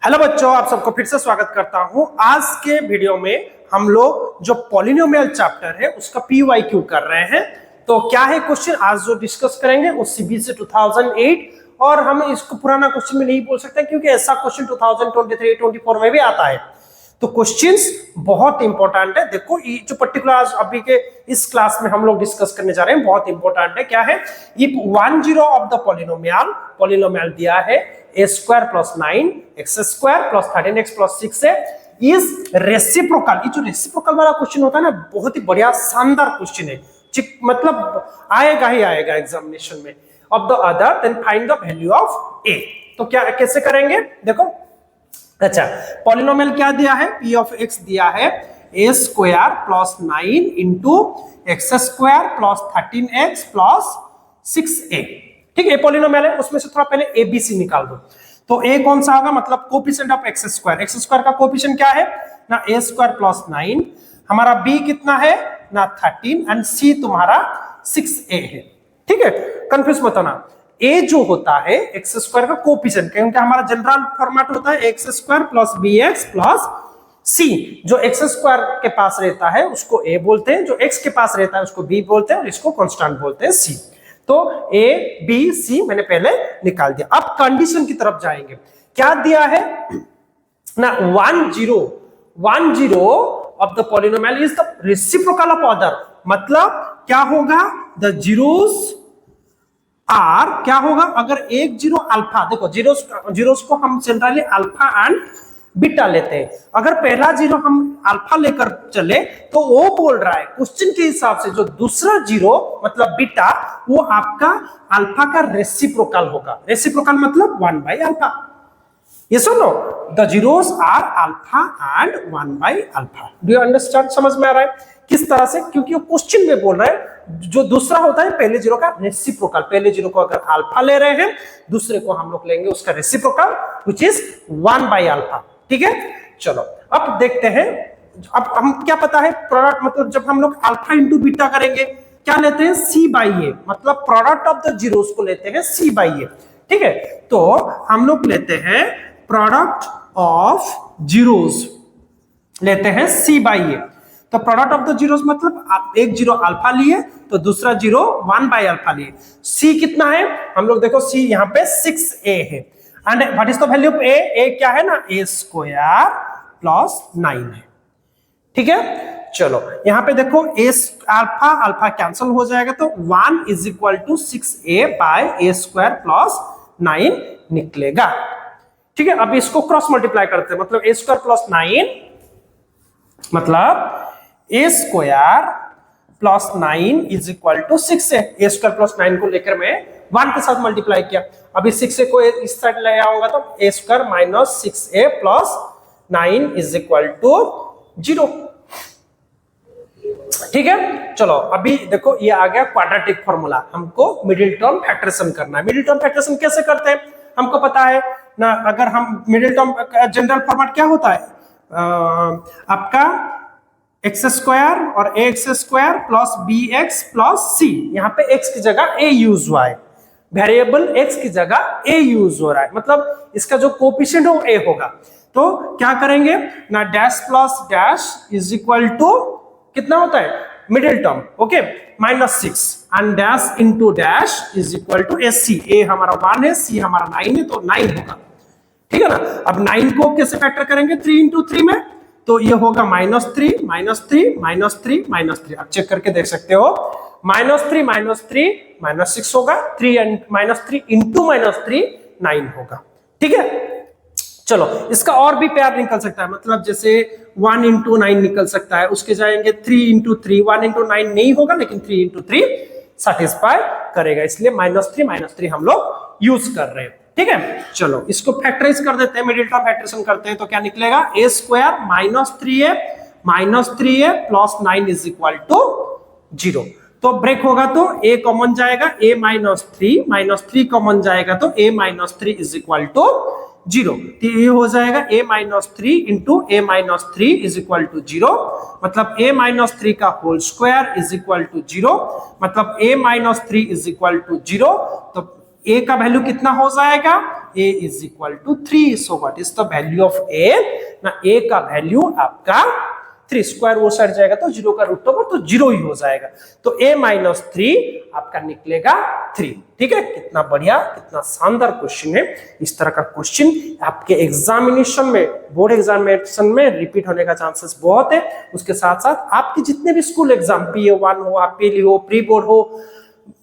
Hello बच्चों, आप सबको फिर से स्वागत करता हूं। आज के वीडियो में हम लोग जो पॉलिनोमियल चैप्टर है उसका PYQ कर रहे हैं। तो क्या है क्वेश्चन आज जो डिस्कस करेंगे वो CBSE 2008 और हम इसको पुराना क्वेश्चन में नहीं बोल सकते क्योंकि ऐसा क्वेश्चन 2023-24 में भी आता है। तो क्वेश्चंस बहुत इंपॉर्टेंट है। देखो ये जो पर्टिकुलर आज अभी के इस क्लास में हम लोग डिस्कस करने जा रहे हैं बहुत इंपॉर्टेंट है। क्या है? इफ 10 ऑफ द पॉलिनोमियल दिया है a square plus 9 x square plus 13x plus 6 है इज रेसिप्रोकल। ये जो रेसिप्रोकल वाला क्वेश्चन होता है ना, बहुत ही बढ़िया शानदार क्वेश्चन है। मतलब आएगा ही आएगा एग्जामिनेशन में। Of the other than find the value of a। तो क्या कैसे करेंगे? देखो, अच्छा, पॉलिनोमियल क्या दिया है? p ऑफ x दिया है a square plus 9 into x square plus 13x plus 6a। ठीक है, पॉलिनोमियल है, उसमें से थोड़ा पहले ABC निकाल दो। तो a कौन सा होगा? मतलब कोफिशिएंट ऑफ एक्स स्क्वायर का कोफिशिएंट क्या है ना? a स्क्वायर प्लस 9, हमारा b कितना है ना? 13 एंड c तुम्हारा 6a है। ठीक है, कंफ्यूज मत होना। a जो होता है एक्स स्क्वायर का कोफिशिएंट, क्योंकि हमारा जनरल फॉर्मेट होता है x square plus bx plus c। जो एक्स स्क्वायर के पास रहता है उसको a बोलते हैं, जो x के पास रहता है उसको b बोलते हैं और इसको कांस्टेंट बोलते हैं c। तो a b c मैंने पहले निकाल दिया। अब कंडीशन की तरफ जाएंगे। क्या दिया है ना? 10 of the polynomial is the reciprocal of other. मतलब क्या होगा? द जीरोस आर क्या होगा? अगर एक जीरो अल्फा, देखो जीरोस को हम जनरली अल्फा एंड बीटा लेते हैं। अगर पहला जीरो हम अल्फा लेकर चले तो वो बोल रहा है क्वेश्चन के हिसाब से जो दूसरा जीरो मतलब बीटा वो आपका अल्फा का रेसिप्रोकल होगा। रेसिप्रोकल मतलब 1 बाई अल्फा। ये सुनो, the zeros are alpha and 1 by alpha. Do you understand? समझ में आ रहा है किस तरह से? क्योंकि वो क्वेश्चन में बोल रहा है जो दूसरा होता है पहले जीरो का रेसिप्रोकल। पहले जीरो को अगर अल्फा ले रहे हैं, दूसरे को हम लोग लेंगे उसका reciprocal which is 1 by alpha. ठीक है, चलो अब देखते हैं। अब हम क्या पता है प्रोडक्ट, मतलब जब हम लोग अल्फा इंटू बीटा करेंगे क्या लेते हैं? c बाई ए। मतलब प्रोडक्ट ऑफ द जीरोस को लेते हैं c बाई ए। ठीक है, तो हम लोग लेते हैं प्रोडक्ट ऑफ जीरोस लेते हैं c बाई ए। तो प्रोडक्ट ऑफ द जीरोस मतलब एक जीरो अल्फा लिए तो दूसरा जीरो 1 बाई अल्फा लिए। c कितना है? हम लोग देखो c यहाँ पे 6a है। And what is the value of a? a क्या है ना? a स्क्वायर प्लस 9 है। ठीक है, चलो यहां पे देखो अल्फा कैंसिल हो जाएगा तो 1 is equal to 6a by a square plus 9 निकलेगा। ठीक है, अब इसको क्रॉस मल्टीप्लाई करते हैं। मतलब a स्क्वायर प्लस 9 मतलब a square plus 9 is equal to 6 है। a स्क्वायर प्लस 9 को लेकर मैं 1 के साथ मल्टीप्लाई किया। अभी 6 को इस साइड ले आऊंगा तो a square minus 6a plus 9 is equal to 0। ठीक है, चलो अभी देखो ये आ गया क्वाड्रेटिक फॉर्मूला। हमको मिडिल टर्म फैक्टरेशन करना है। मिडिल टर्म फैक्टरेशन कैसे करते हैं हमको पता है ना। अगर हम मिडिल टर्म जनरल फॉर्मेट क्या होता है आपका एक्स स्क्वायर और a x square plus b x plus c. यहाँ पे एक्स की जगह ए यूज हुआ है, वेरिएबल एक्स की जगह ए यूज हो रहा है। मतलब इसका जो कोफिशिएंट है वो ए होगा। तो क्या करेंगे ना? Dash plus dash is equal to कितना होता है? Middle term, okay, -6 and dash into dash is equal to AC. A हमारा 1 है, सी हमारा 9 है, तो 9 होगा। ठीक है ना। अब 9 को कैसे फैक्टर करेंगे? 3 इंटू 3 में, तो ये होगा -3 -3 -3 -3। आप चेक करके देख सकते हो -3 -6 होगा। 3 -3 इंटू -3 9 होगा। ठीक है, चलो इसका और भी पेयर निकल सकता है। मतलब जैसे 1 इंटू 9 निकल सकता है। उसके जाएंगे 3 इंटू 3। 1 इंटू 9 नहीं होगा लेकिन 3 इंटू 3 सेटिस्फाई करेगा, इसलिए -3 हम लोग यूज कर रहे हैं। ठीक है, चलो इसको फैक्टराइज कर देते हैं। मिडिल टर्म फैक्टराइजेशन करते हैं तो क्या निकलेगा? a square -3a plus 9 is equal to 0। तो ब्रेक होगा तो a कॉमन जाएगा, a -3 कॉमन जाएगा तो a -3 इज इक्वल टू 0। तो ये हो जाएगा a -3 into a -3 is equal to 0। मतलब a -3 का whole square is equal to 0। मतलब a -3 इज इक्वल टू 0। तो a का वैल्यू कितना हो जाएगा? a is equal to 3। So what is the value of a ना, a का वैल्यू आपका 3, स्क्वायर वो साइड जाएगा तो 0 का रूट ओवर तो 0 ही हो जाएगा, तो a माइनस 3 आपका निकलेगा 3। ठीक है, कितना बढ़िया, कितना शानदार क्वेश्चन है। इस तरह का क्वेश्चन आपके एग्जामिनेशन में, बोर्ड एग्जामिनेशन में रिपीट होने का चांसेस बहुत है। उसके साथ साथ आपके जितने भी स्कूल एग्जाम, PA1 हो, APLE हो, प्री बोर्ड हो,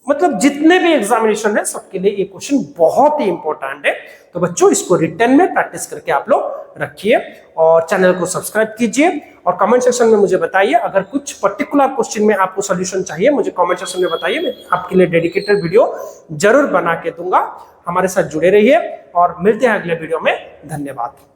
मतलब जितने भी एग्जामिनेशन है सबके लिए ये क्वेश्चन बहुत ही इंपॉर्टेंट है। तो बच्चों इसको रिटर्न में प्रैक्टिस करके आप लोग रखिए और चैनल को सब्सक्राइब कीजिए और कमेंट सेक्शन में मुझे बताइए अगर कुछ पर्टिकुलर क्वेश्चन में आपको सॉल्यूशन चाहिए, मुझे कमेंट सेक्शन में बताइए, मैं आपके लिए डेडिकेटेड वीडियो जरूर बना के दूंगा। हमारे साथ जुड़े रहिए और मिलते हैं अगले वीडियो में। धन्यवाद।